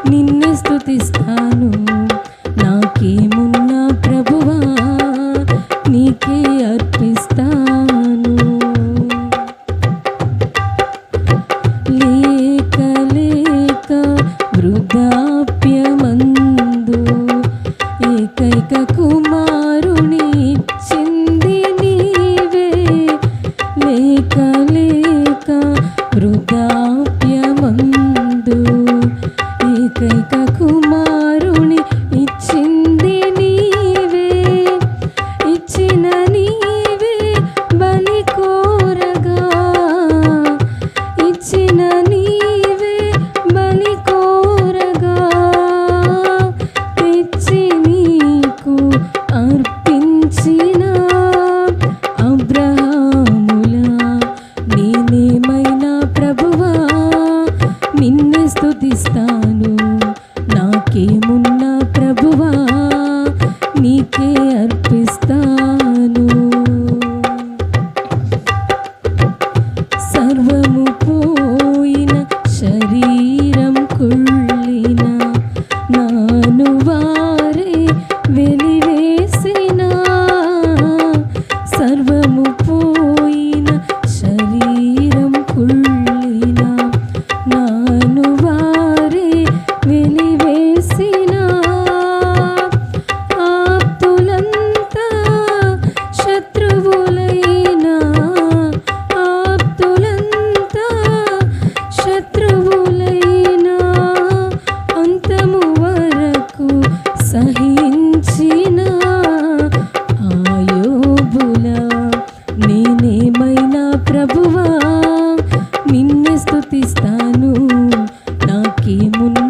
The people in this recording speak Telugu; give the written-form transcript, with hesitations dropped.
నిన్నే స్తుతిస్తాను. నాకేమున్నా ప్రభువా నీకే అర్పిస్తాను. లేక లేక వృద్ధాప్యమందు ఏకైక కుమారుని ఇచ్చింది నీవే. లేక లేక వృద్ధాప్యమందు ఏకైక కుమారుని ఇచ్చింది నీవే. ఇచ్చిన నీవే బలి కోరగా, ఇచ్చిన నీవే బలి కోరగా, తెచ్చి నీకు అర్పించిన అబ్రహాములా నేనేమైనా ప్రభువా నిన్నే స్తుతిస్తాను. నాకేమున్నా ప్రభువా నీకే అర్పిస్తాను. సర్వము పోయిన శరీరం కుళ్ళిన నాను వారే వెలివేసిన. సర్వము పోయిన శరీరం కుళ్ళిన నాను వారే వెలివేసిన. ఆప్తులంతా శత్రువులైనా, ఆప్తులంతా శత్రువులైనా అంతము వరకు సహించిన ఆయోబులా నేనేమైనా ప్రభువా నిన్నే స్తుతిస్తాను. నాకేమున్నా